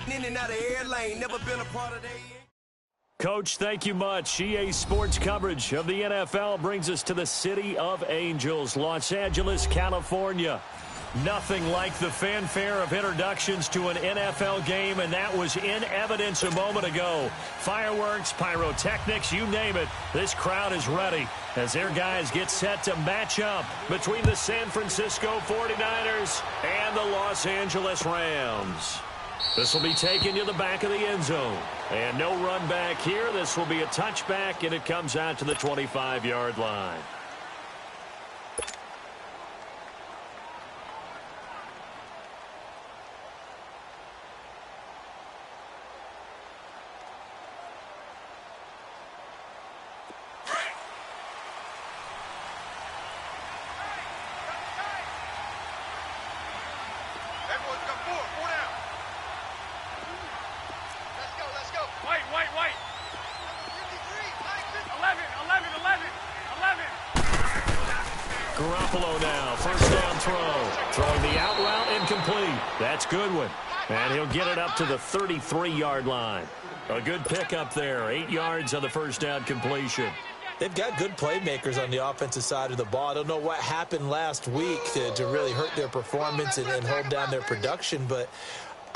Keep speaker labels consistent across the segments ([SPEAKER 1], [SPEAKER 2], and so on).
[SPEAKER 1] In and out of air lane, never been a part of that.
[SPEAKER 2] Coach, thank you much. EA Sports coverage of the NFL brings us to the City of Angels, Los Angeles, California. Nothing like the fanfare of introductions to an NFL game, and that was in evidence a moment ago. Fireworks, pyrotechnics, you name it. This crowd is ready as their guys get set to match up between the San Francisco 49ers and the Los Angeles Rams. This will be taken to the back of the end zone. And no run back here. This will be a touchback, and it comes out to the 25-yard line. Garoppolo now, first down throw. Throwing the out route, incomplete. That's Goodwin. And he'll get it up to the 33-yard line. A good pickup there, 8 yards on the first down completion.
[SPEAKER 3] They've got good playmakers on the offensive side of the ball. I don't know what happened last week to really hurt their performance and hold down their production, but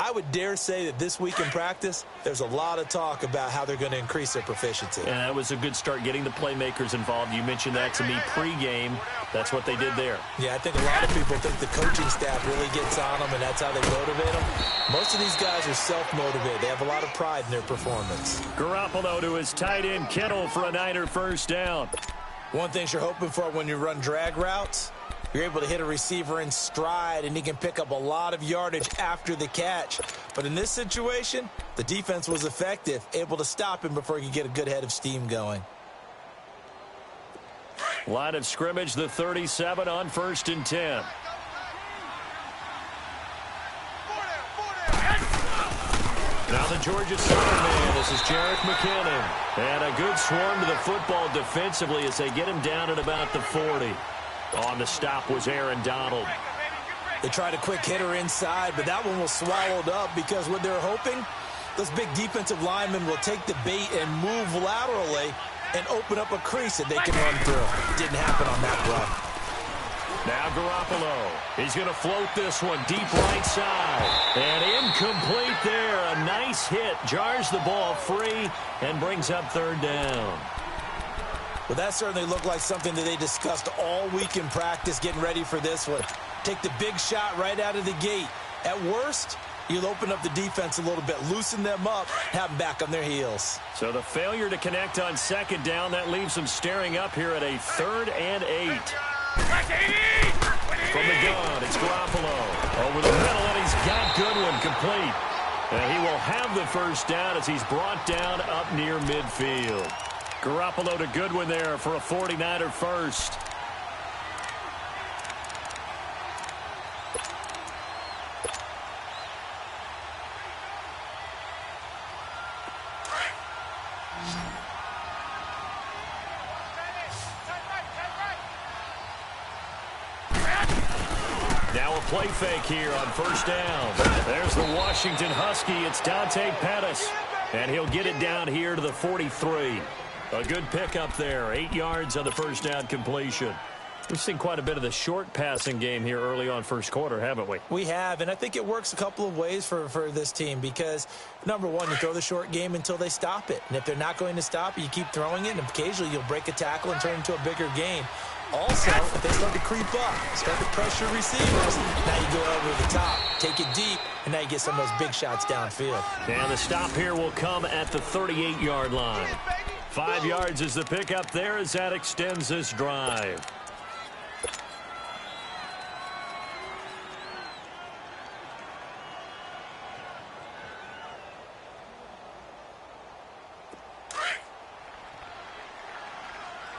[SPEAKER 3] I would dare say that this week in practice, there's a lot of talk about how they're going to increase their proficiency.
[SPEAKER 2] And that was a good start, getting the playmakers involved. You mentioned that to me pregame. That's what they did there.
[SPEAKER 3] Yeah, I think a lot of people think the coaching staff really gets on them, and that's how they motivate them. Most of these guys are self-motivated. They have a lot of pride in their performance.
[SPEAKER 2] Garoppolo to his tight end, Kittle, for a Niner first down.
[SPEAKER 3] One thing you're hoping for when you run drag routes, you're able to hit a receiver in stride, and he can pick up a lot of yardage after the catch. But in this situation, the defense was effective, able to stop him before he could get a good head of steam going.
[SPEAKER 2] Line of scrimmage, the 37 on 1st and 10. Now the Georgia Superman. This is Jerick McKinnon. And a good swarm to the football defensively as they get him down at about the 40. On the stop was Aaron Donald.
[SPEAKER 3] They tried a quick hitter inside, but that one was swallowed up because what they're hoping, those big defensive linemen will take the bait and move laterally and open up a crease that they can run through. Didn't happen on that play.
[SPEAKER 2] Now Garoppolo. He's going to float this one deep right side. And incomplete there. A nice hit. Jars the ball free and brings up 3rd down.
[SPEAKER 3] Well, that certainly looked like something that they discussed all week in practice getting ready for this one. Take the big shot right out of the gate. At worst, you'll open up the defense a little bit, loosen them up, have them back on their heels.
[SPEAKER 2] So the failure to connect on 2nd down, that leaves them staring up here at a 3rd and 8. From the gun, it's Garoppolo. Over the middle, and he's got Goodwin complete. And he will have the first down as he's brought down up near midfield. Garoppolo to Goodwin there for a 49er first. Now a play fake here on 1st down. There's the Washington Husky. It's Dante Pettis. And he'll get it down here to the 43. A good pickup there. 8 yards on the first down completion. We've seen quite a bit of the short passing game here early on first quarter, haven't we?
[SPEAKER 3] We have, and I think it works a couple of ways for this team because, number one, you throw the short game until they stop it. And if they're not going to stop it, you keep throwing it, and occasionally you'll break a tackle and turn it into a bigger game. Also, if they start to creep up, start to pressure receivers, now you go over the top, take it deep, and now you get some of those big shots downfield.
[SPEAKER 2] And the stop here will come at the 38-yard line. 5 yards is the pickup there as that extends this drive.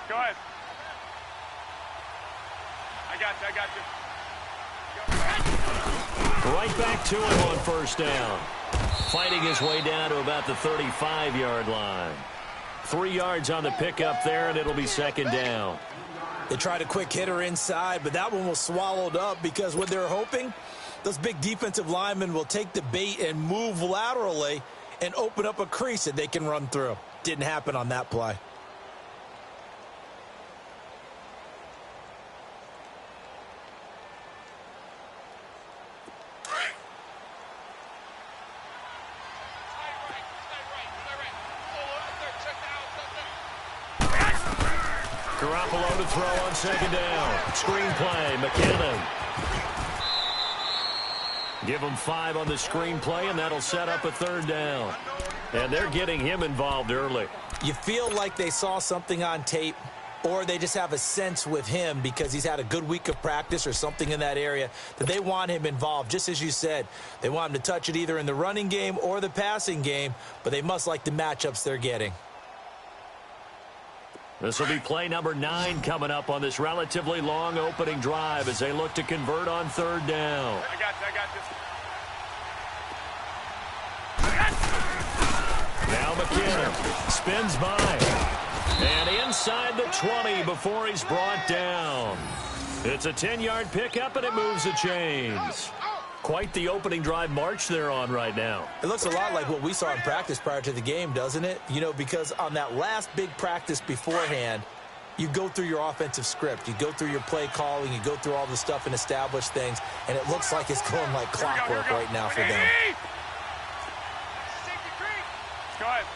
[SPEAKER 4] Go ahead. I got you.
[SPEAKER 2] Right back to him on 1st down. Fighting his way down to about the 35-yard line. 3 yards on the pickup there, and it'll be 2nd down.
[SPEAKER 3] They tried a quick hitter inside, but that one was swallowed up because what they're hoping, Those big defensive linemen will take the bait and move laterally and open up a crease that they can run through. Didn't happen on that play.
[SPEAKER 2] Garoppolo to throw on second down. Screen play, McKinnon. Give him 5 on the screen play, and that'll set up a third down. And they're getting him involved early.
[SPEAKER 3] You feel like they saw something on tape, or they just have a sense with him because he's had a good week of practice or something in that area that they want him involved. Just as you said, they want him to touch it either in the running game or the passing game, but they must like the matchups they're getting.
[SPEAKER 2] This will be play number 9 coming up on this relatively long opening drive as they look to convert on third down.
[SPEAKER 4] I got you.
[SPEAKER 2] Now McKinnon spins by. And inside the 20 before he's brought down. It's a 10-yard pickup, and it moves the chains. Quite the opening drive march they're on right now.
[SPEAKER 3] It looks a lot like what we saw in practice prior to the game, doesn't it? You know, because on that last big practice beforehand, you go through your offensive script. You go through your play calling. You go through all the stuff and establish things. And it looks like it's going like clockwork right now for them.
[SPEAKER 4] Go ahead.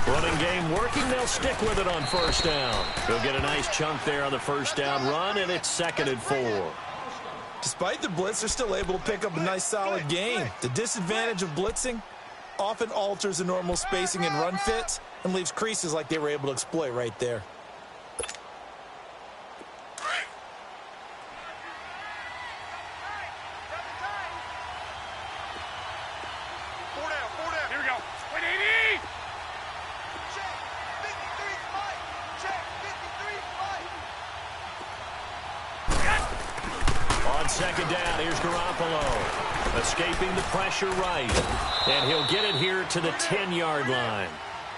[SPEAKER 2] Running game working. They'll stick with it on first down. They'll get a nice chunk there on the first down run, and it's 2nd and 4.
[SPEAKER 3] Despite the blitz, they're still able to pick up a nice, solid gain. The disadvantage of blitzing often alters the normal spacing and run fits and leaves creases like they were able to exploit right there.
[SPEAKER 4] Here we go. 180.
[SPEAKER 2] On second down, here's Garoppolo. Escaping the pressure right. And he'll get it here to the 10-yard line.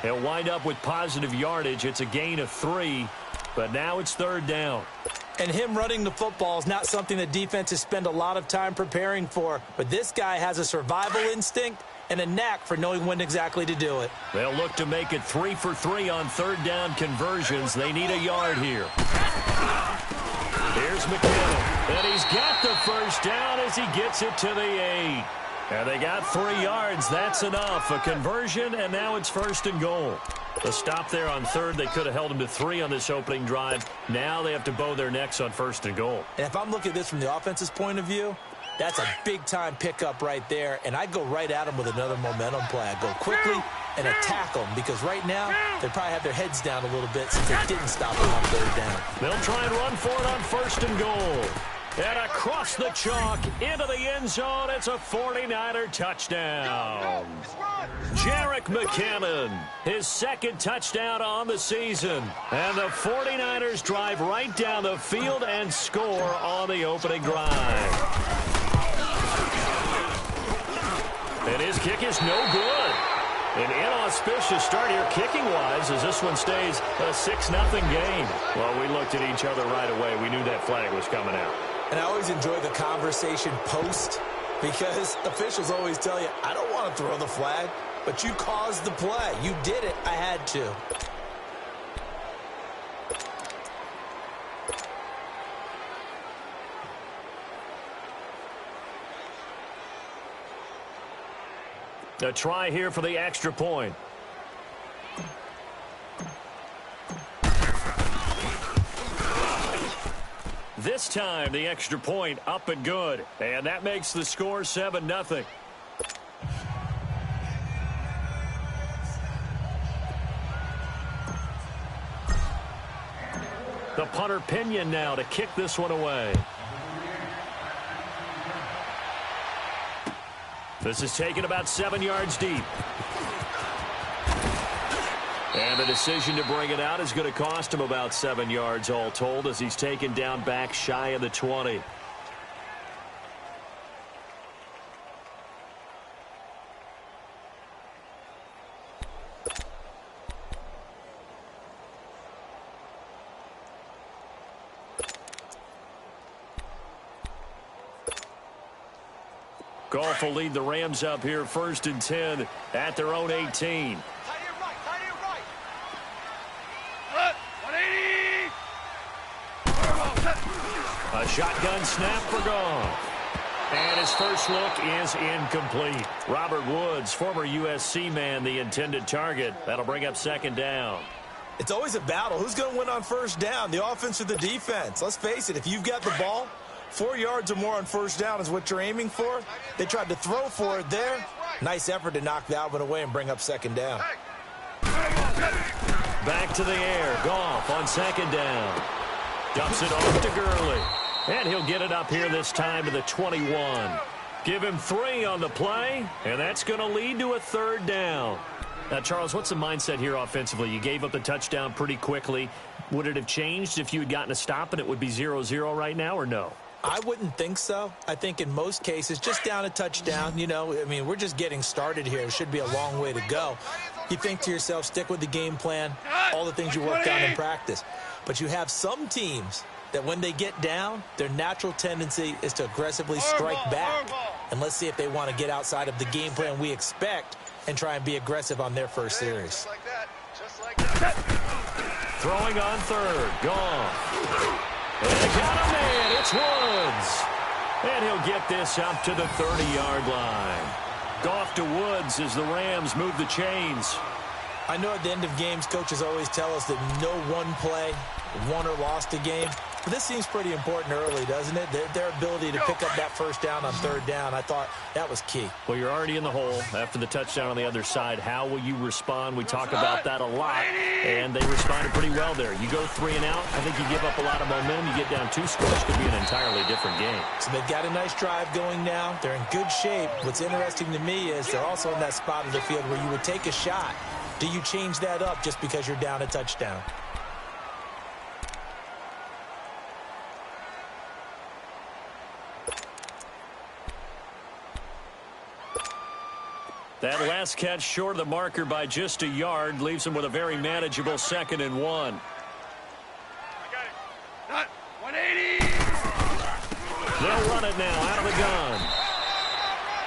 [SPEAKER 2] He'll wind up with positive yardage. It's a gain of 3, but now it's third down.
[SPEAKER 3] And him running the football is not something that defenses spend a lot of time preparing for. But this guy has a survival instinct and a knack for knowing when exactly to do it.
[SPEAKER 2] They'll look to make it 3 for 3 on third down conversions. They need a yard here. Here's McKinnon, and he's got the first down as he gets it to the 8. And they got 3 yards. That's enough. A conversion, and now it's 1st and goal. The stop there on third. They could have held him to 3 on this opening drive. Now they have to bow their necks on 1st and goal.
[SPEAKER 3] And if I'm looking at this from the offense's point of view, that's a big-time pickup right there. And I'd go right at him with another momentum play. I'd go quickly and attack them because right now they probably have their heads down a little bit since they didn't stop him on third down.
[SPEAKER 2] They'll try and run for it on 1st and goal. And across the chalk into the end zone, it's a 49er touchdown. Jerick McKinnon, his 2nd touchdown on the season. And the 49ers drive right down the field and score on the opening drive. And his kick is no good. An inauspicious start here kicking-wise as this one stays a 6-0 game. Well, we looked at each other right away. We knew that flag was coming out.
[SPEAKER 3] And I always enjoy the conversation post because officials always tell you, I don't want to throw the flag, but you caused the play. You did it. I had to.
[SPEAKER 2] A try here for the extra point. This time, the extra point up and good. And that makes the score 7-0. The punter Pinion now to kick this one away. This is taken about 7 yards deep. And the decision to bring it out is going to cost him about 7 yards all told as he's taken down back shy of the 20. Goff will lead the Rams up here 1st and 10 at their own 18.
[SPEAKER 4] 180.
[SPEAKER 2] A shotgun snap for Goff. And his first look is incomplete. Robert Woods, former USC man, the intended target. That'll bring up 2nd down.
[SPEAKER 3] It's always a battle. Who's going to win on 1st down, the offense or the defense? Let's face it, if you've got the ball, 4 yards or more on 1st down is what you're aiming for. They tried to throw for it there. Nice effort to knock that one away and bring up 2nd down.
[SPEAKER 2] Back to the air. Goff on 2nd down. Dumps it off to Gurley. And he'll get it up here this time to the 21. Give him 3 on the play, and that's going to lead to a 3rd down. Now, Charles, what's the mindset here offensively? You gave up the touchdown pretty quickly. Would it have changed if you had gotten a stop and it would be 0-0 right now, or no?
[SPEAKER 3] I wouldn't think so. I think in most cases, just down a touchdown, you know, I mean, we're just getting started here. It should be a long way to go. You think to yourself, stick with the game plan, all the things you worked on in practice. But you have some teams that when they get down, their natural tendency is to aggressively strike back. And let's see if they want to get outside of the game plan we expect and try and be aggressive on their first series.
[SPEAKER 4] Just like that.
[SPEAKER 2] Throwing on 3rd. Gone. And they got a man. It's Woods. And he'll get this up to the 30-yard line. Goff to Woods as the Rams move the chains.
[SPEAKER 3] I know at the end of games, coaches always tell us that no one play won or lost a game. But this seems pretty important early, doesn't it? Their ability to pick up that 1st down on 3rd down, I thought that was key.
[SPEAKER 2] Well, you're already in the hole after the touchdown on the other side. How will you respond? We talk about that a lot, and they responded pretty well there. You go 3 and out, I think you give up a lot of momentum. You get down 2 scores, could be an entirely different game.
[SPEAKER 3] So they've got a nice drive going now. They're in good shape. What's interesting to me is they're also in that spot of the field where you would take a shot. Do you change that up just because you're down a touchdown?
[SPEAKER 2] That last catch short of the marker by just a yard leaves him with a very manageable 2nd and 1.
[SPEAKER 4] I got it. Not 180.
[SPEAKER 2] They'll run it now out of the gun.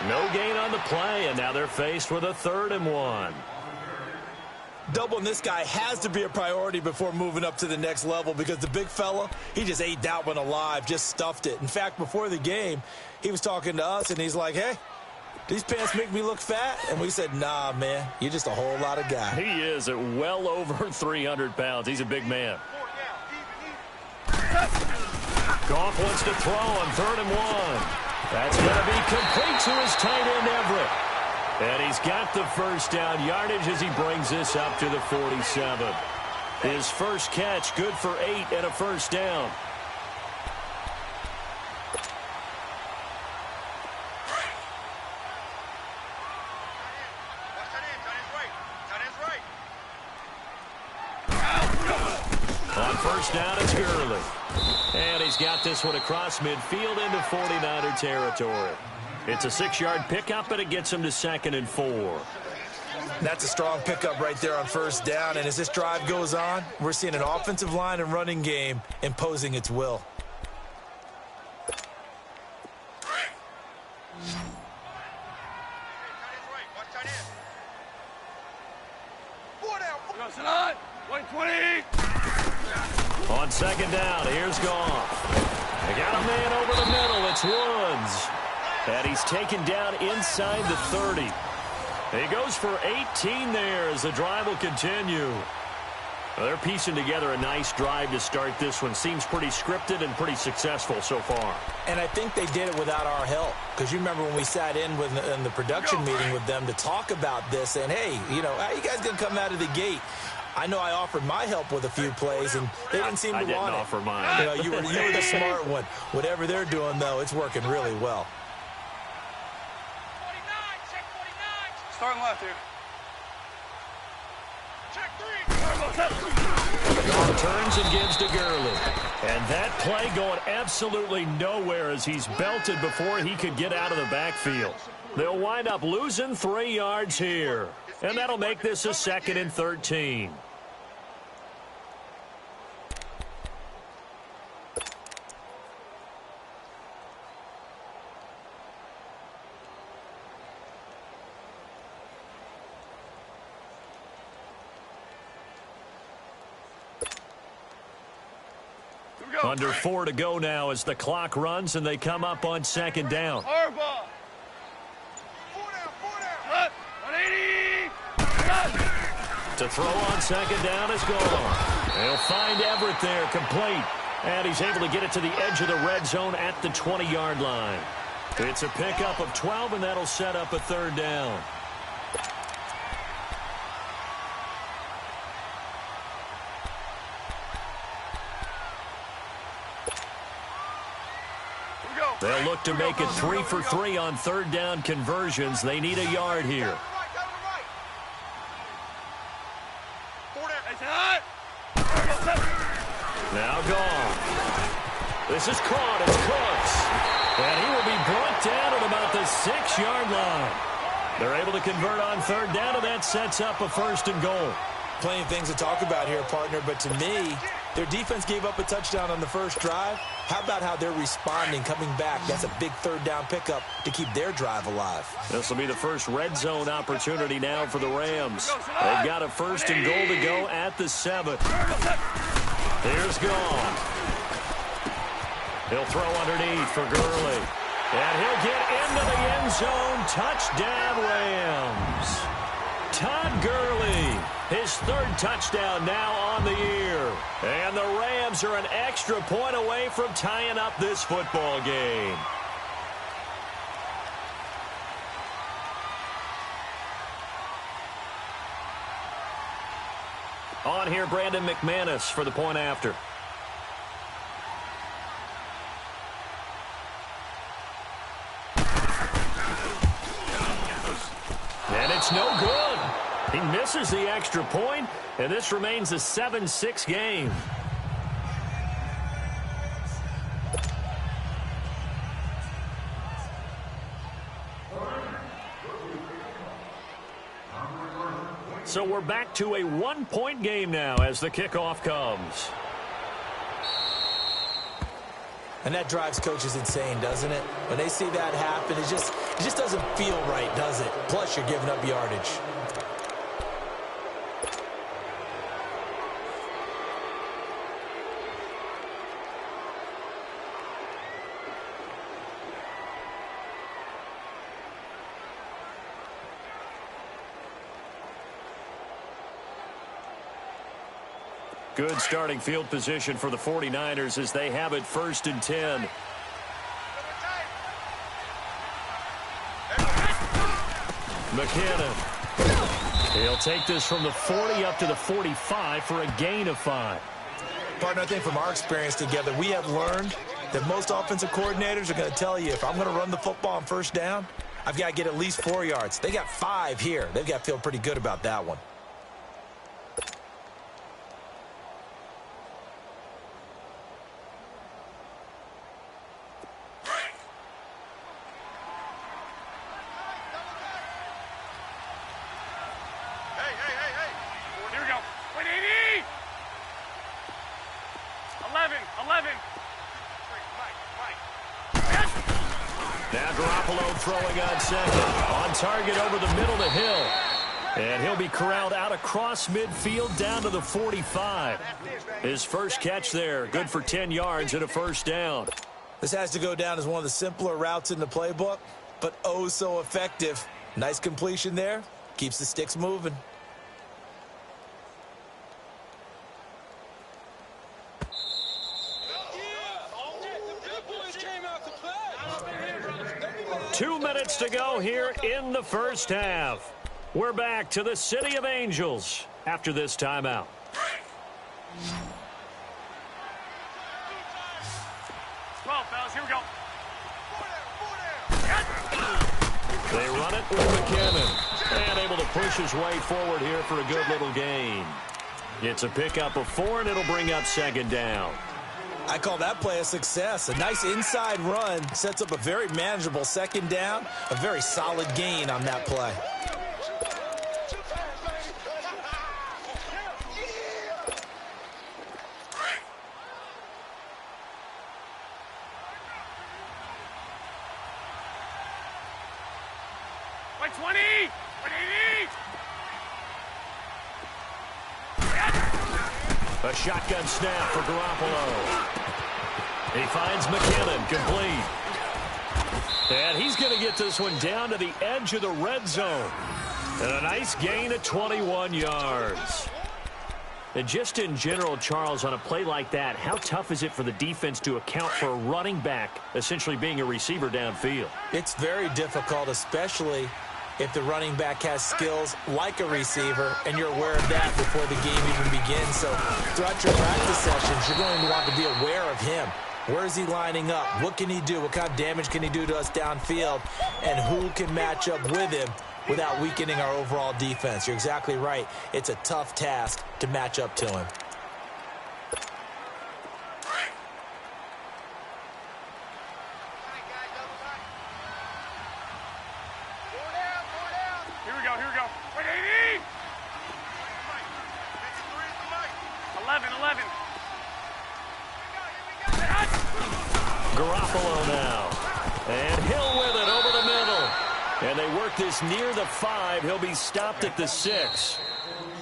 [SPEAKER 2] No gain on the play, and now they're faced with a 3rd and 1.
[SPEAKER 3] Doubling this guy has to be a priority before moving up to the next level because the big fella, he just ate that one alive, just stuffed it. In fact, before the game, he was talking to us, and he's like, hey, these pants make me look fat? And we said, nah, man, you're just a whole lot of guy.
[SPEAKER 2] He is at well over 300 pounds. He's a big man. Goff wants to throw on 3rd and 1. That's going to be complete to his tight end, Everett. And he's got the 1st down yardage as he brings this up to the 47. His first catch, good for 8 and a 1st down. On 1st down, it's Gurley. And he's got this one across midfield into 49er territory. It's a 6-yard pickup, and it gets him to 2nd and 4.
[SPEAKER 3] That's a strong pickup right there on 1st down. And as this drive goes on, we're seeing an offensive line and running game imposing its will.
[SPEAKER 2] On 2nd down, here's Goff. They got a man over the middle. It's Woods. And he's taken down inside the 30. He goes for 18 there as the drive will continue. Well, they're piecing together a nice drive to start this one. Seems pretty scripted and pretty successful so far.
[SPEAKER 3] And I think they did it without our help. Because you remember when we sat in the production meeting with them to talk about this. And, hey, you know, how you guys going to come out of the gate? I know I offered my help with a few plays, and they didn't seem to want it.
[SPEAKER 2] I didn't offer mine.
[SPEAKER 3] You know, you were the smart one. Whatever they're doing, though, it's working really well.
[SPEAKER 4] Starting left here. Check 3.
[SPEAKER 2] Goff turns and gives to Gurley. And that play going absolutely nowhere as he's belted before he could get out of the backfield. They'll wind up losing 3 yards here. And that'll make this a 2nd and 13. Under 4 to go now as the clock runs and they come up on second down.
[SPEAKER 4] Hard ball. 4 down. 180.
[SPEAKER 2] To throw on second down is gone. He'll find Everett there, complete. And he's able to get it to the edge of the red zone at the 20-yard line. It's a pickup of 12, and that'll set up a third down. They'll look to make it 3 for 3 on third down conversions. They need a yard here. Now gone. This is caught. It's Cooks. And he will be brought down at about the 6-yard line. They're able to convert on third down, and that sets up a first and goal.
[SPEAKER 3] Plenty of things to talk about here, partner, but to me, their defense gave up a touchdown on the first drive. How about how they're responding, coming back? That's a big third down pickup to keep their drive alive. This
[SPEAKER 2] will be the first red zone opportunity now for the Rams. They've got a first and goal to go at the 7. Here's Gone. He'll throw underneath for Gurley. And he'll get into the end zone. Touchdown, Rams. Todd Gurley, his 3rd touchdown now on the year. And the Rams are an extra point away from tying up this football game. On here, Brandon McManus for the point after. And it's no good. He misses the extra point, and this remains a 7-6 game. So we're back to a 1-point game now as the kickoff comes.
[SPEAKER 3] And that drives coaches insane, doesn't it? When they see that happen, it just doesn't feel right, does it? Plus, you're giving up yardage.
[SPEAKER 2] Good starting field position for the 49ers as they have it 1st and 10. McKinnon. He'll take this from the 40 up to the 45 for a gain of 5.
[SPEAKER 3] Partner, I think from our experience together, we have learned that most offensive coordinators are going to tell you, if I'm going to run the football on first down, I've got to get at least 4 yards. They got 5 here. They've got to feel pretty good about that one.
[SPEAKER 2] Throwing on second. On target over the middle to Hill. And he'll be corralled out across midfield down to the 45. His first catch there. Good for 10 yards and a first down.
[SPEAKER 3] This has to go down as one of the simpler routes in the playbook, but oh so effective. Nice completion there. Keeps the sticks moving.
[SPEAKER 2] Two minutes to go here in the first half. We're back to the City of Angels after this timeout.
[SPEAKER 4] Well, fellas, here we go.
[SPEAKER 2] They run it with McKinnon. And able to push his way forward here for a good little gain. It's a pickup of 4, and it'll bring up second down.
[SPEAKER 3] I call that play a success. A nice inside run sets up a very manageable second down. A very solid gain on that play.
[SPEAKER 4] By 20! 180!
[SPEAKER 2] A shotgun snap for Garoppolo. He finds McKinnon, complete. And he's going to get this one down to the edge of the red zone. And a nice gain of 21 yards. And just in general, Charles, on a play like that, how tough is it for the defense to account for a running back essentially being a receiver downfield?
[SPEAKER 3] It's very difficult, especially if the running back has skills like a receiver, and you're aware of that before the game even begins. So throughout your practice sessions, you're going to want to be aware of him. Where is he lining up? What can he do? What kind of damage can he do to us downfield? And who can match up with him without weakening our overall defense? You're exactly right. It's a tough task to match up to him.
[SPEAKER 4] Here we go. Wait, 80! 11.
[SPEAKER 2] Garoppolo now. And Hill with it over the middle. And they work this near the 5. He'll be stopped at the 6.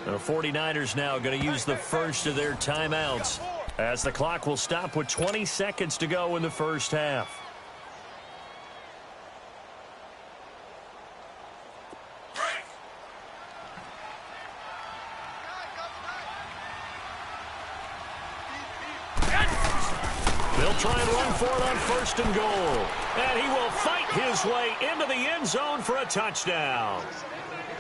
[SPEAKER 2] The 49ers now going to use the first of their timeouts as the clock will stop with 20 seconds to go in the first half. They'll try and run for it on 1st and goal. And he will fight his way into the end zone for a touchdown.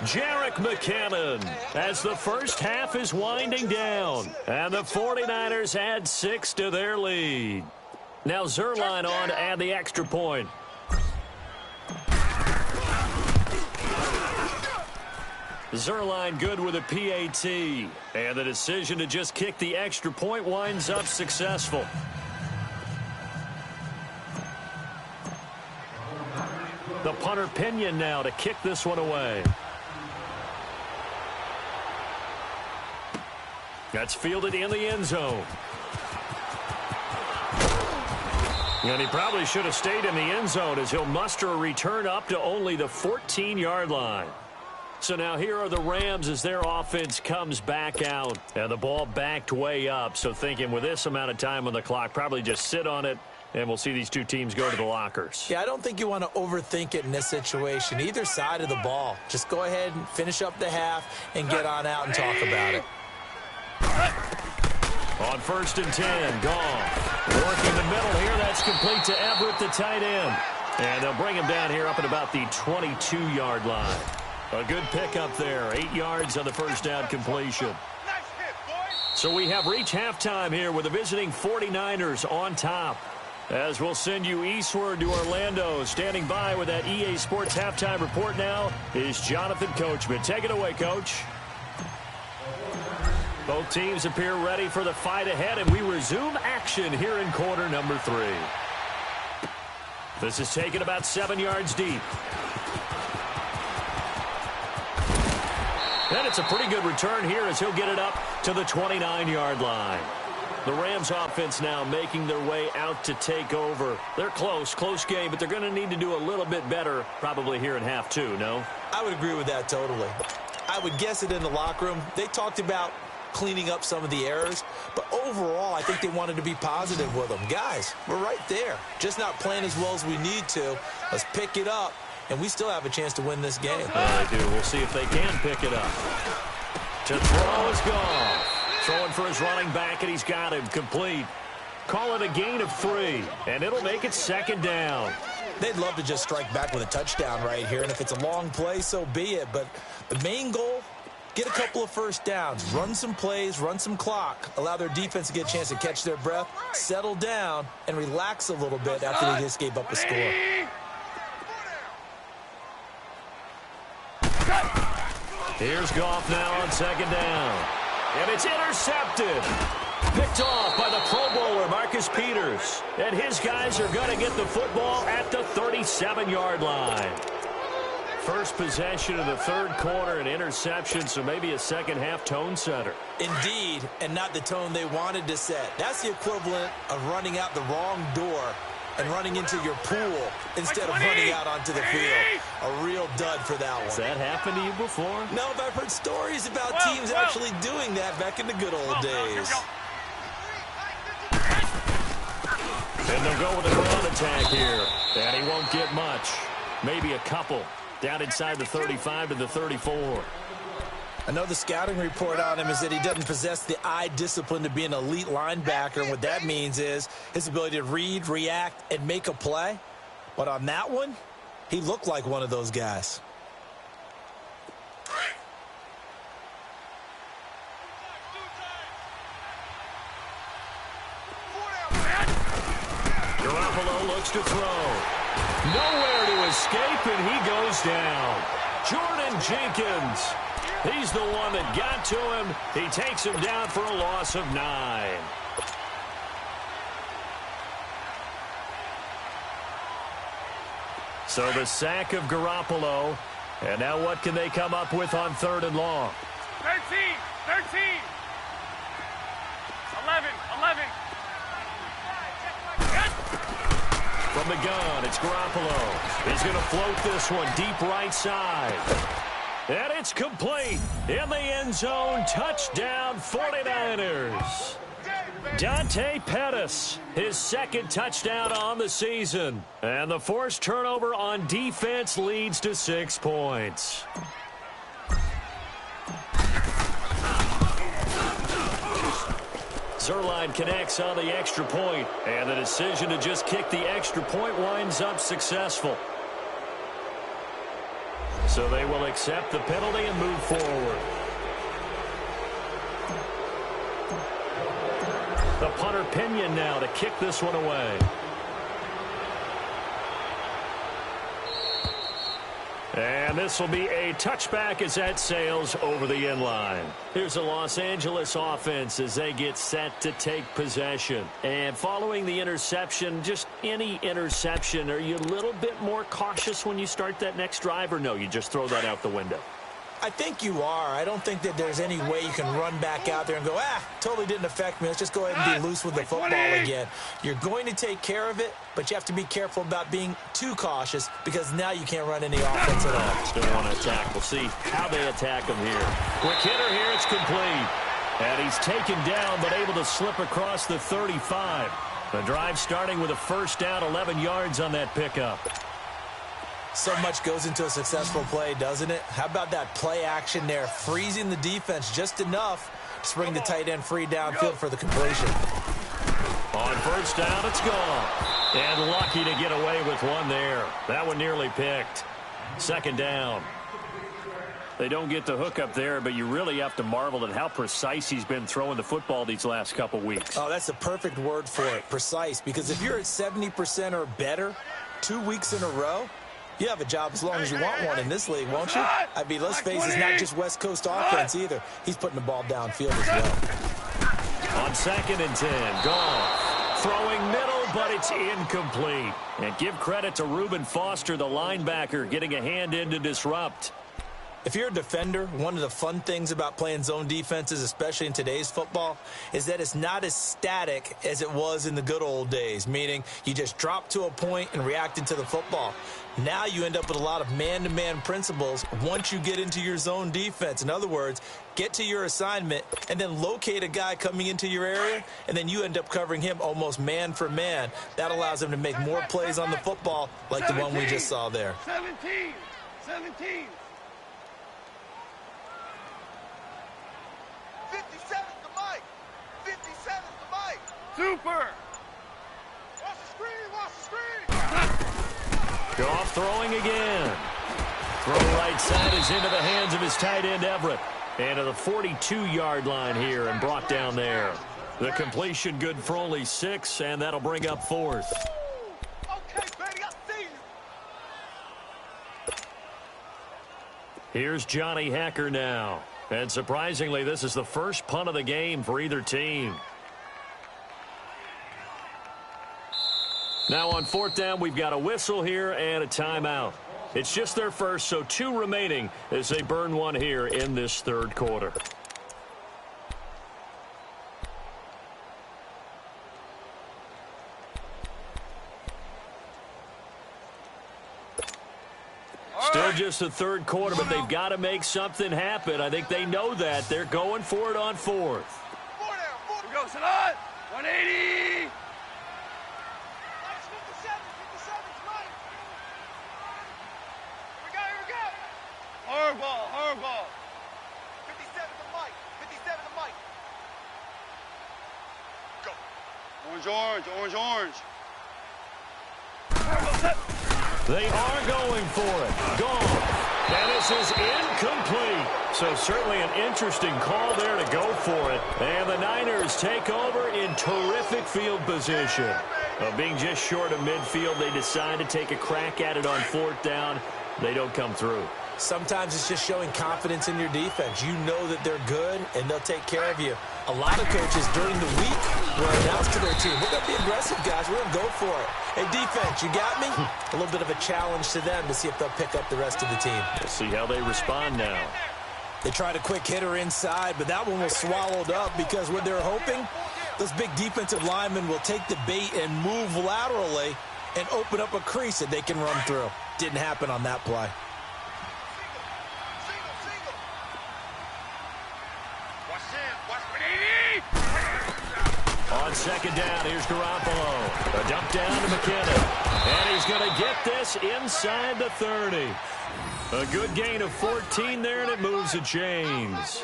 [SPEAKER 2] Jerick McKinnon as the first half is winding down. And the 49ers add 6 to their lead. Now Zerline on to add the extra point. Zerline good with a PAT. And the decision to just kick the extra point winds up successful. The punter Pinion now to kick this one away. That's fielded in the end zone. And he probably should have stayed in the end zone as he'll muster a return up to only the 14-yard line. So now here are the Rams as their offense comes back out. And the ball backed way up. So thinking with this amount of time on the clock, probably just sit on it. And we'll see these two teams go to the lockers.
[SPEAKER 3] Yeah, I don't think you want to overthink it in this situation. Either side of the ball. Just go ahead and finish up the half and get on out and talk about it.
[SPEAKER 2] On 1st and 10, Goff. Working the middle here. That's complete to Everett, the tight end. And they'll bring him down here up at about the 22-yard line. A good pickup there. 8 yards on the first down completion. So we have reached halftime here with the visiting 49ers on top. As we'll send you eastward to Orlando. Standing by with that EA Sports halftime report now is Jonathan Coachman. Take it away, Coach. Both teams appear ready for the fight ahead, and we resume action here in quarter number 3. This is taken about 7 yards deep. And it's a pretty good return here as he'll get it up to the 29-yard line. The Rams offense now making their way out to take over. They're close game, but they're going to need to do a little bit better probably here in half 2, no?
[SPEAKER 3] I would agree with that totally. I would guess it in the locker room. They talked about cleaning up some of the errors, but overall I think they wanted to be positive with them. Guys, we're right there. Just not playing as well as we need to. Let's pick it up, and we still have a chance to win this game.
[SPEAKER 2] Yeah, they do. We'll see if they can pick it up. To throw is gone. Throwing for his running back, and he's got him complete. Call it a gain of 3, and it'll make it 2nd down.
[SPEAKER 3] They'd love to just strike back with a touchdown right here, and if it's a long play, so be it. But the main goal, get a couple of first downs, run some plays, run some clock, allow their defense to get a chance to catch their breath, settle down, and relax a little bit after they just gave up a score.
[SPEAKER 2] Here's Goff now on 2nd down. And it's intercepted. Picked off by the Pro Bowler, Marcus Peters. And his guys are going to get the football at the 37-yard line. First possession of the 3rd quarter, an interception, so maybe a second-half tone setter.
[SPEAKER 3] Indeed, and not the tone they wanted to set. That's the equivalent of running out the wrong door and running into your pool instead of running out onto the field. A real dud for that one.
[SPEAKER 2] Has that happened to you before?
[SPEAKER 3] No, but I've heard stories about teams actually doing that back in the good old days.
[SPEAKER 2] And they'll go with a ground attack here. And he won't get much. Maybe a couple. Down inside the 35 to the 34.
[SPEAKER 3] I know the scouting report on him is that he doesn't possess the eye discipline to be an elite linebacker. And what that means is his ability to read, react, and make a play. But on that one, he looked like one of those guys.
[SPEAKER 2] Garoppolo looks to throw. Nowhere to escape, and he goes down. Jordan Jenkins. He's the one that got to him. He takes him down for a loss of 9. So the sack of Garoppolo. And now what can they come up with on 3rd and long?
[SPEAKER 4] 13, 13. 11, 11.
[SPEAKER 2] From the gun, it's Garoppolo. He's going to float this one deep right side. And it's complete. In the end zone, touchdown 49ers. Dante Pettis, his 2nd touchdown on the season. And the forced turnover on defense leads to 6 points. Zerline connects on the extra point, and the decision to just kick the extra point winds up successful. So they will accept the penalty and move forward. The punter Pinion now to kick this one away. And this will be a touchback as that sails over the end line. Here's the Los Angeles offense as they get set to take possession. And following the interception, just any interception, are you a little bit more cautious when you start that next drive, or no, you just throw that out the window?
[SPEAKER 3] I think you are. I don't think that there's any way you can run back out there and go, totally didn't affect me. Let's just go ahead and be loose with the football again. You're going to take care of it, but you have to be careful about being too cautious because now you can't run any offense at all.
[SPEAKER 2] Still want to attack. We'll see how they attack him here. Quick hitter here. It's complete. And he's taken down but able to slip across the 35. The drive starting with a first down, 11 yards on that pickup.
[SPEAKER 3] So much goes into a successful play, doesn't it? How about that play action there, freezing the defense just enough to bring the tight end free downfield for the completion.
[SPEAKER 2] On first down, it's gone. And lucky to get away with one there. That one nearly picked. 2nd down. They don't get the hook up there, but you really have to marvel at how precise he's been throwing the football these last couple weeks.
[SPEAKER 3] Oh, that's the perfect word for it, precise. Because if you're at 70% or better 2 weeks in a row, you have a job as long as you want one in this league, won't you? I mean, let's face it, it's not just West Coast offense either. He's putting the ball downfield as well.
[SPEAKER 2] On 2nd and 10, Goff throwing middle, but it's incomplete. And give credit to Reuben Foster, the linebacker, getting a hand in to disrupt.
[SPEAKER 3] If you're a defender, one of the fun things about playing zone defenses, especially in today's football, is that it's not as static as it was in the good old days, meaning you just drop to a point and reacted to the football. Now you end up with a lot of man-to-man principles once you get into your zone defense. In other words, get to your assignment and then locate a guy coming into your area, and then you end up covering him almost man for man. That allows him to make more plays on the football like the one we just saw there.
[SPEAKER 4] 17.
[SPEAKER 1] 57 to Mike. 57 to Mike.
[SPEAKER 4] Super.
[SPEAKER 1] Watch the screen.
[SPEAKER 2] Goff throwing again. Throw right side is into the hands of his tight end Everett. And to the 42-yard line here and brought down there. The completion good for only 6, and that'll bring up 4th.
[SPEAKER 1] Okay, baby, I see you.
[SPEAKER 2] Here's Johnny Hacker now. And surprisingly, this is the first punt of the game for either team. Now on 4th down, we've got a whistle here and a timeout. It's just their first, so 2 remaining as they burn one here in this 3rd quarter. Still just the 3rd quarter, but they've got to make something happen. I think they know that. They're going for it on 4th.
[SPEAKER 4] Here we go, Salah. 180. Hard ball, hard ball.
[SPEAKER 1] 57 to Mike. 57 to Mike. Go.
[SPEAKER 4] Orange, orange, orange, orange.
[SPEAKER 2] They are going for it. Gone. And this is incomplete. So certainly an interesting call there to go for it. And the Niners take over in terrific field position. Being just short of midfield, they decide to take a crack at it on 4th down. They don't come through.
[SPEAKER 3] Sometimes it's just showing confidence in your defense. You know that they're good, and they'll take care of you. A lot of coaches during the week will announce to their team, we're going to be aggressive, guys. We're going to go for it. Hey, defense, you got me? A little bit of a challenge to them to see if they'll pick up the rest of the team.
[SPEAKER 2] We'll see how they respond now.
[SPEAKER 3] They tried a quick hitter inside, but that one was swallowed up because what they're hoping, those big defensive linemen will take the bait and move laterally and open up a crease that they can run through. Didn't happen on that play.
[SPEAKER 2] On 2nd down, here's Garoppolo. A dump down to McKinnon. And he's going to get this inside the 30. A good gain of 14 there, and it moves the chains.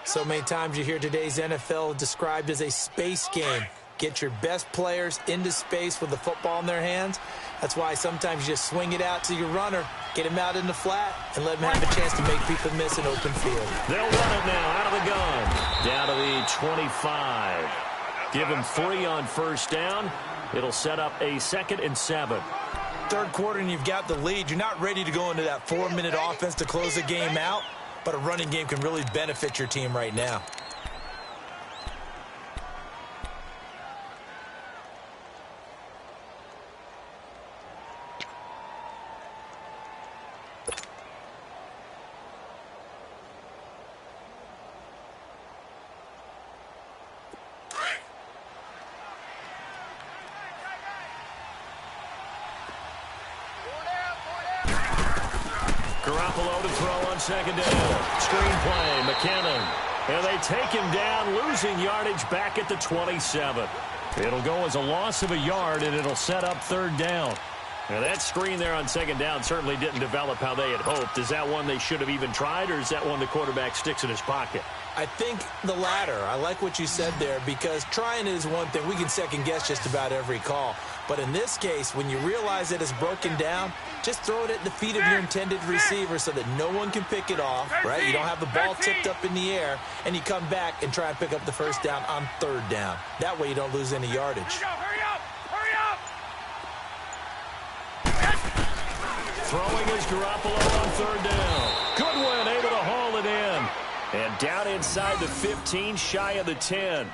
[SPEAKER 3] So many times you hear today's NFL described as a space game. Get your best players into space with the football in their hands. That's why sometimes you just swing it out to your runner, get him out in the flat, and let him have a chance to make people miss an open field.
[SPEAKER 2] They'll run it now out of the gun. Down to the 25. Give him 3 on 1st down. It'll set up a 2nd and 7.
[SPEAKER 3] 3rd quarter and you've got the lead. You're not ready to go into that 4-minute offense to close the game out, but a running game can really benefit your team right now.
[SPEAKER 2] Garoppolo to throw on 2nd down. Screen play, McKinnon. And they take him down, losing yardage back at the 27. It'll go as a loss of a yard, and it'll set up 3rd down. Now, that screen there on 2nd down certainly didn't develop how they had hoped. Is that one they should have even tried, or is that one the quarterback sticks in his pocket?
[SPEAKER 3] I think the latter. I like what you said there because trying is one thing. We can second-guess just about every call. But in this case, when you realize that it's broken down, just throw it at the feet of your intended receiver so that no one can pick it off, right? You don't have the ball tipped up in the air, and you come back and try and pick up the 1st down on 3rd down. That way you don't lose any yardage.
[SPEAKER 4] Hurry up! Hurry up!
[SPEAKER 2] Throwing is Garoppolo on 3rd down. Goodwin able to haul it in. And down inside the 15, shy of the 10.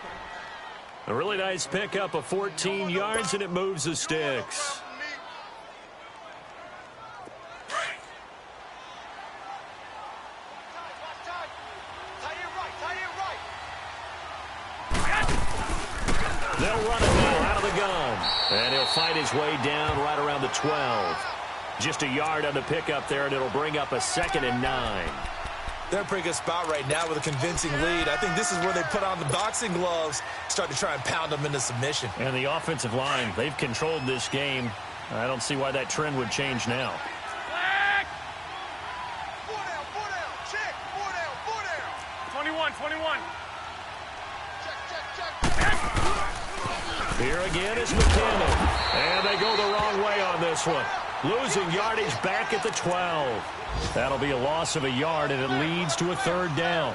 [SPEAKER 2] A really nice pickup of 14 yards, and it moves the sticks. They'll run it now out of the gun. And he'll fight his way down right around the 12. Just a yard on the pickup there, and it'll bring up a 2nd and 9.
[SPEAKER 3] They're in a pretty good spot right now with a convincing lead. I think this is where they put on the boxing gloves, start to try and pound them into submission.
[SPEAKER 2] And the offensive line, they've controlled this game. I don't see why that trend would change now.
[SPEAKER 4] Flag!
[SPEAKER 1] 4 down, check, 4 down.
[SPEAKER 4] 21, 21.
[SPEAKER 1] Check.
[SPEAKER 2] Here again is McKinnon. And they go the wrong way on this one. Losing yardage back at the 12. That'll be a loss of a yard, and it leads to a 3rd down.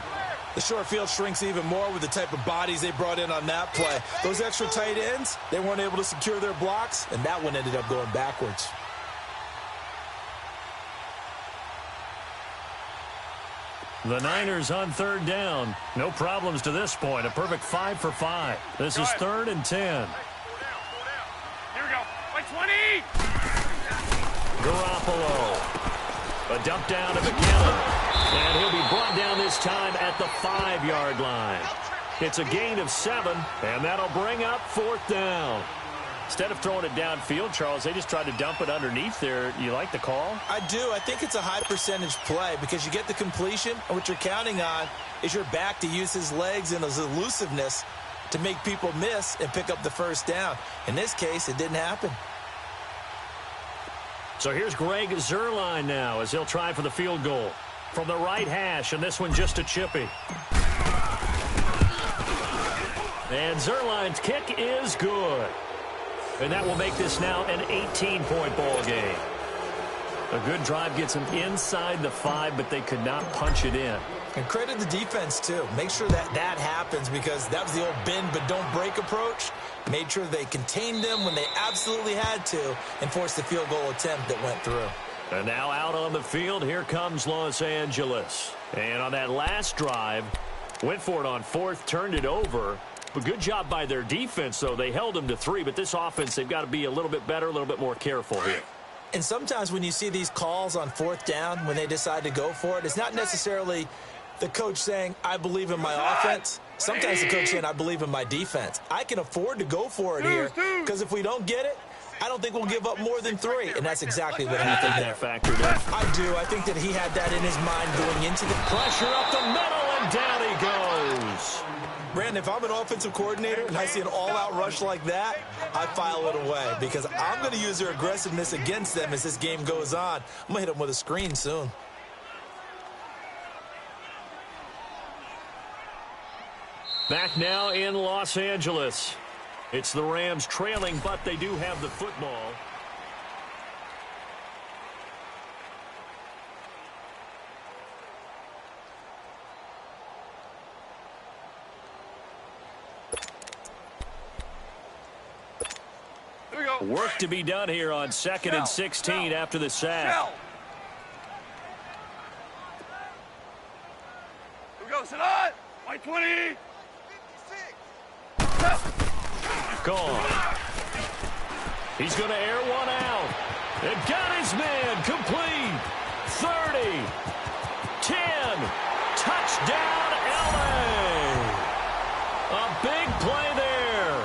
[SPEAKER 3] The short field shrinks even more with the type of bodies they brought in on that play. Those extra tight ends, they weren't able to secure their blocks, and that one ended up going backwards.
[SPEAKER 2] The Niners on 3rd down. No problems to this point. A perfect 5 for 5. This is 3rd and 10.
[SPEAKER 4] 4 down. Here we go. Like 20!
[SPEAKER 2] Garoppolo. A dump down to McKinnon. And he'll be brought down this time at the 5-yard line. It's a gain of 7, and that'll bring up 4th down. Instead of throwing it downfield, Charles, they just tried to dump it underneath there. You like the call?
[SPEAKER 3] I do. I think it's a high percentage play because you get the completion, and what you're counting on is your back to use his legs and his elusiveness to make people miss and pick up the 1st down. In this case, it didn't happen.
[SPEAKER 2] So here's Greg Zuerlein now as he'll try for the field goal. from the right hash, and this one just a chippy. And Zerline's kick is good. And that will make this now an 18-point ball game. A good drive gets them inside the 5, but they could not punch it in.
[SPEAKER 3] And credit the defense, too. Make sure that that happens, because that was the old bend but don't break approach. Made sure they contained them when they absolutely had to and forced the field goal attempt that went through.
[SPEAKER 2] And now out on the field, here comes Los Angeles. And on that last drive, went for it on 4th, turned it over. But good job by their defense, though. They held them to 3, but this offense, they've got to be a little bit better, a little bit more careful here.
[SPEAKER 3] And sometimes when you see these calls on 4th down, when they decide to go for it, it's not necessarily the coach saying, I believe in my offense. Sometimes the coach saying, I believe in my defense. I can afford to go for it here, because if we don't get it, I don't think we'll give up more than 3. And that's exactly what happened there.
[SPEAKER 2] Factored in.
[SPEAKER 3] I do. I think that he had that in his mind going into the
[SPEAKER 2] pressure up the middle, and down he goes.
[SPEAKER 3] Brandon, if I'm an offensive coordinator and I see an all-out rush like that, I file it away, because I'm going to use their aggressiveness against them as this game goes on. I'm going to hit them with a screen soon.
[SPEAKER 2] Back now in Los Angeles. It's the Rams trailing, but they do have the football.
[SPEAKER 4] Here we go.
[SPEAKER 2] Work to be done here on 2nd and 16 after the sack.
[SPEAKER 4] Here we go. Sit on. White 20.
[SPEAKER 1] 56.
[SPEAKER 2] Gone. He's going to air one out. And got his man complete. 30. 10. Touchdown, LA. A big play there.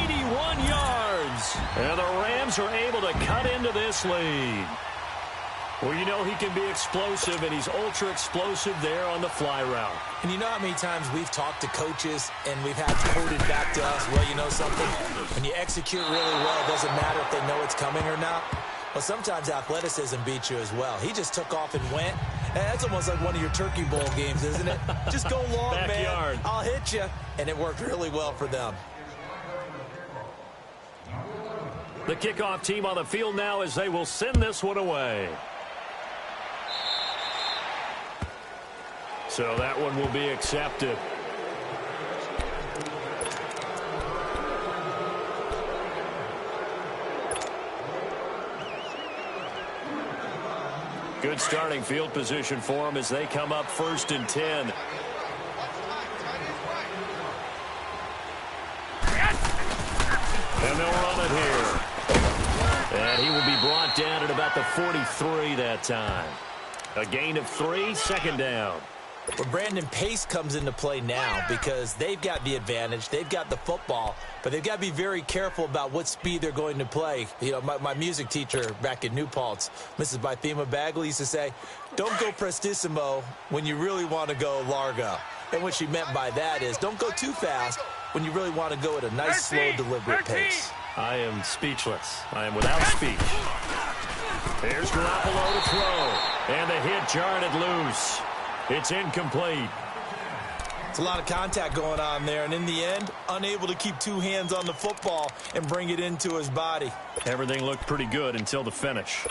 [SPEAKER 2] 81 yards. And the Rams are able to cut into this lead. Well, you know he can be explosive, and he's ultra-explosive there on the fly route.
[SPEAKER 3] And you know how many times we've talked to coaches and we've had quoted back to us, well, you know something? When you execute really well, it doesn't matter if they know it's coming or not. Well, sometimes athleticism beats you as well. He just took off and went. And that's almost like one of your Turkey Bowl games, isn't it? Just go long,
[SPEAKER 2] Backyard.
[SPEAKER 3] man. I'll hit you. And it worked really well for them.
[SPEAKER 2] The kickoff team on the field now as they will send this one away. So that one will be accepted. Good starting field position for them as they come up 1st and 10. And they'll run it here. And he will be brought down at about the 43 that time. A gain of 3, 2nd down.
[SPEAKER 3] Well, Brandon, pace comes into play now because they've got the advantage. They've got the football, but they've got to be very careful about what speed they're going to play. You know, my music teacher back in New Paltz, Mrs. Bythema Bagley, used to say, don't go prestissimo when you really want to go largo. And what she meant by that is don't go too fast when you really want to go at a nice, slow, deliberate pace.
[SPEAKER 2] I am speechless. I am without speech. Here's Garoppolo to throw. And the hit jarred it loose. It's incomplete.
[SPEAKER 3] It's a lot of contact going on there, and in the end, unable to keep 2 hands on the football and bring it into his body.
[SPEAKER 2] Everything looked pretty good until the finish.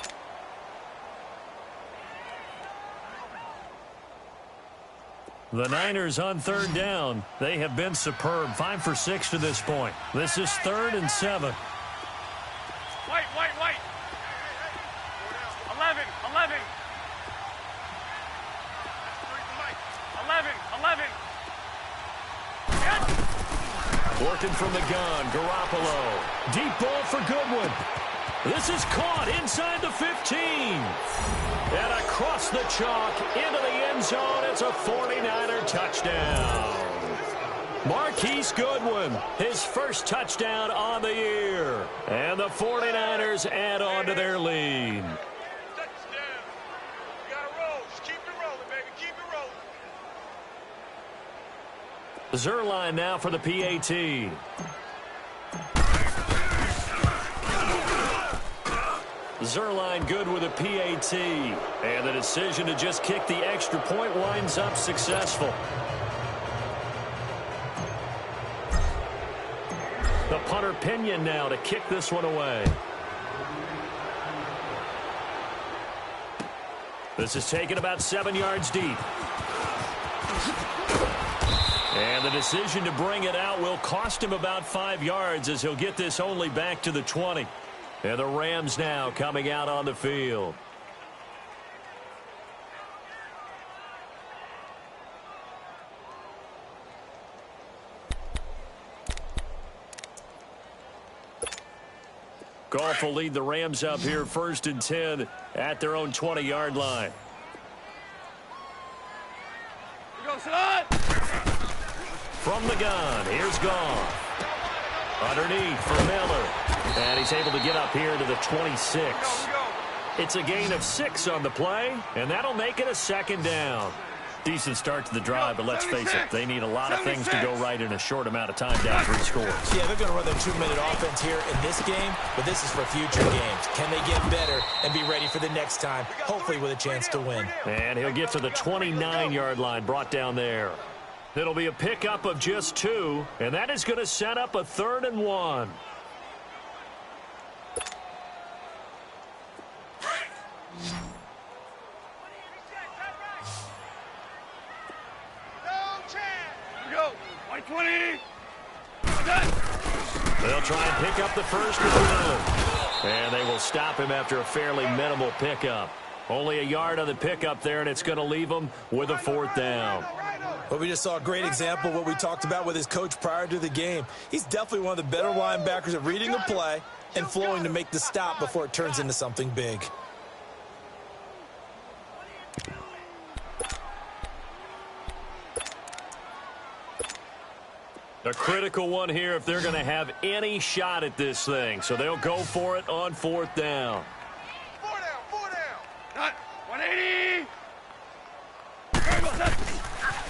[SPEAKER 2] The Niners on 3rd down. They have been superb. 5 for 6 to this point. This is 3rd and 7.
[SPEAKER 4] White. 11. 11.
[SPEAKER 2] Working from the gun, Garoppolo. Deep ball for Goodwin. This is caught inside the 15. And across the chalk into the end zone. It's a 49er touchdown. Marquise Goodwin, his first touchdown on the year. And the 49ers add on to their lead.
[SPEAKER 1] Touchdown. You gotta roll. Just keep it rolling, baby. Keep it rolling.
[SPEAKER 2] Zerline now for the PAT. Zerline good with a PAT. And the decision to just kick the extra point winds up successful. The punter Pinion now to kick this one away. This is taken about 7 yards deep. And the decision to bring it out will cost him about 5 yards as he'll get this only back to the 20. And the Rams now coming out on the field. Goff will lead the Rams up here 1st and 10 at their own 20-yard line.
[SPEAKER 4] Here goes son.
[SPEAKER 2] From the gun, here's Goff. Underneath for Miller. And he's able to get up here to the 26. It's a gain of 6 on the play, and that'll make it a 2nd down. Decent start to the drive, but let's face it, they need a lot of things to go right in a short amount of time down 3 scores.
[SPEAKER 3] Yeah, they're going to run their 2-minute offense here in this game, but this is for future games. Can they get better and be ready for the next time, hopefully with a chance to win?
[SPEAKER 2] And he'll get to the 29-yard line, brought down there. It'll be a pickup of just 2, and that is going to set up a 3rd and 1. They'll try and pick up the first as well. And they will stop him after a fairly minimal pickup. Only a yard on the pickup there, and it's going to leave him with a 4th down.
[SPEAKER 3] Well, we just saw a great example of what we talked about with his coach prior to the game. He's definitely one of the better linebackers at reading a play and flowing to make the stop before it turns into something big.
[SPEAKER 2] A critical one here if they're going to have any shot at this thing. So they'll go for it on 4th down.
[SPEAKER 1] 4 down, 4 down.
[SPEAKER 4] 180.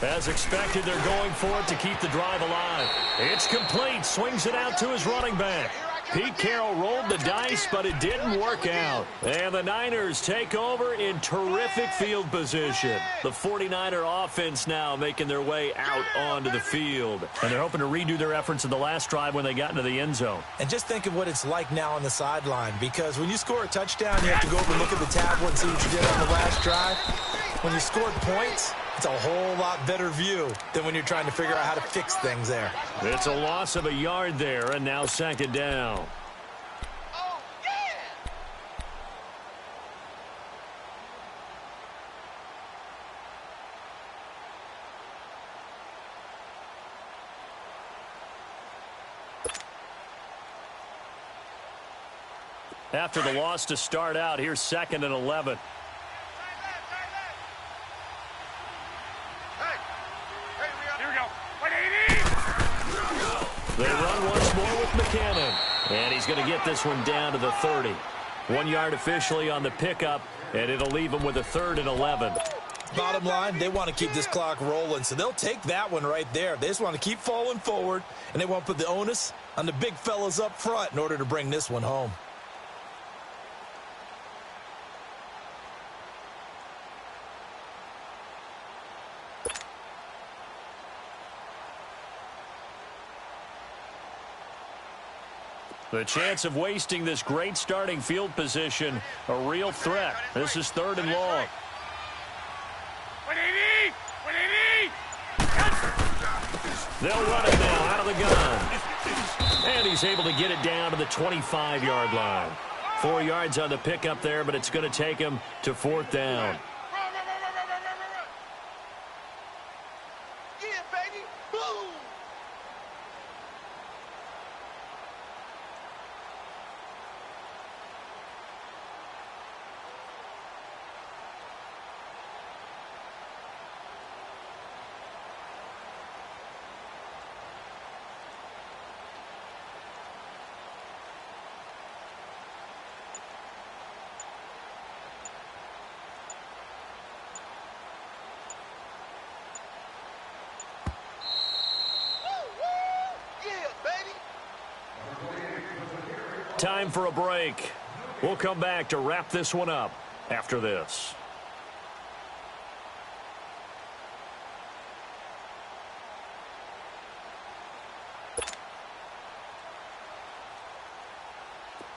[SPEAKER 2] As expected, they're going for it to keep the drive alive. It's complete. Swings it out to his running back. Pete Carroll rolled the dice, but it didn't work out. And the Niners take over in terrific field position. The 49er offense now making their way out onto the field. And they're hoping to redo their efforts in the last drive when they got into the end zone.
[SPEAKER 3] And just think of what it's like now on the sideline, because when you score a touchdown, you have to go over and look at the tablet and see what you did on the last drive. When you scored points, it's a whole lot better view than when you're trying to figure out how to fix things there.
[SPEAKER 2] It's a loss of a yard there, and now 2nd down.
[SPEAKER 1] Oh, yeah.
[SPEAKER 2] After the loss to start out, here's 2nd and 11. They run once more with McKinnon. And he's going to get this one down to the 30. 1 yard officially on the pickup, and it'll leave him with a 3rd and 11.
[SPEAKER 3] Bottom line, they want to keep this clock rolling, so they'll take that one right there. They just want to keep falling forward, and they want to put the onus on the big fellas up front in order to bring this one home.
[SPEAKER 2] The chance of wasting this great starting field position, a real threat. This is 3rd and long.
[SPEAKER 4] 180! 180!
[SPEAKER 2] They'll run it now out of the gun. And he's able to get it down to the 25-yard line. 4 yards on the pickup there, but it's going to take him to 4th down.
[SPEAKER 1] Yeah, baby. Boom.
[SPEAKER 2] Time for a break. We'll come back to wrap this one up after this.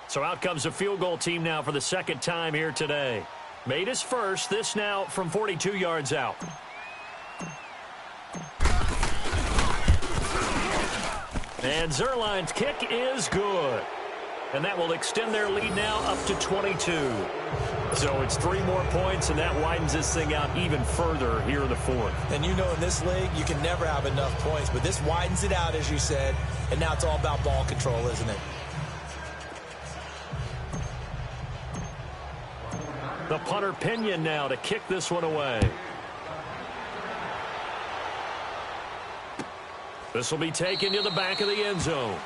[SPEAKER 2] So out comes a field goal team now for the second time here today. Made his first, this now from 42 yards out. And Zerline's kick is good. And that will extend their lead now up to 22. So it's 3 more points, and that widens this thing out even further here in the fourth.
[SPEAKER 3] And you know in this league, you can never have enough points, but this widens it out, as you said, and now it's all about ball control, isn't it?
[SPEAKER 2] The punter Pinion now to kick this one away. This will be taken to the back of the end zone.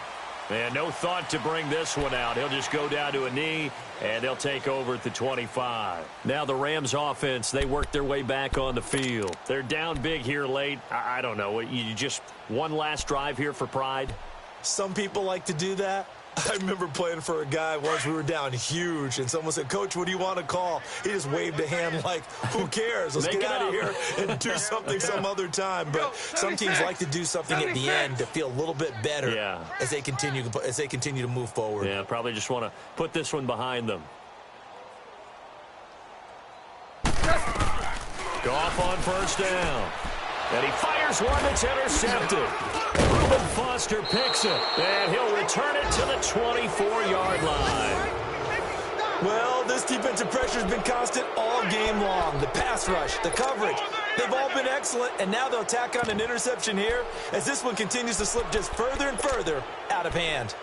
[SPEAKER 2] And no thought to bring this one out. He'll just go down to a knee, and they'll take over at the 25. Now the Rams offense, they work their way back on the field. They're down big here late. I don't know. You just one last drive here for pride?
[SPEAKER 3] Some people like to do that. I remember playing for a guy once. We were down huge, and someone said, "Coach, what do you want to call?" He just waved a hand like, who cares? Let's get out of here and do something some other time. But some teams like to do something at the end to feel a little bit better as they continue to move forward.
[SPEAKER 2] Yeah, probably just want to put this one behind them. Goff on first down. And he fires one that's intercepted. Reuben Foster picks it, and he'll return it to the 24-yard line.
[SPEAKER 3] Well, this defensive pressure has been constant all game long. The pass rush, the coverage, they've all been excellent, and now they'll tack on an interception here as this one continues to slip just further and further out of hand.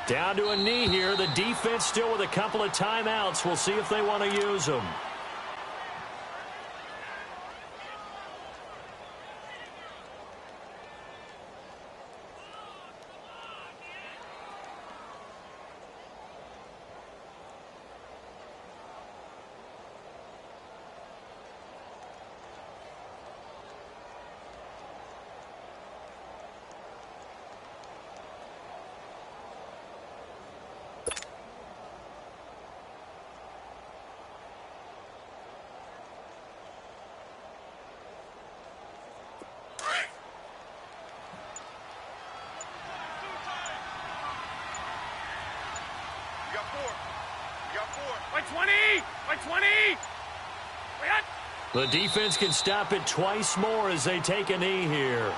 [SPEAKER 2] Down to a knee here. The defense still with a couple of timeouts. We'll see if they want to use them. The defense can stop it twice more as they take a knee here.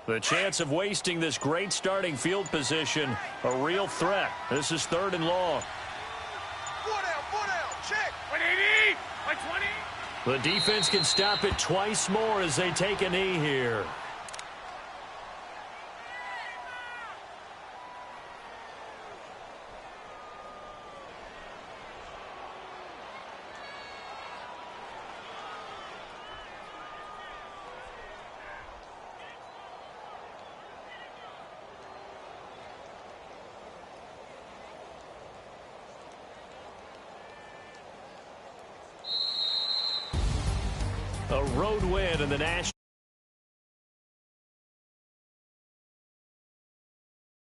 [SPEAKER 2] The chance of wasting this great starting field position, a real threat. This is 3rd and long.
[SPEAKER 1] 4 down, check.
[SPEAKER 4] 180, 120.
[SPEAKER 2] The defense can stop it twice more as they take a knee here. A road win in the National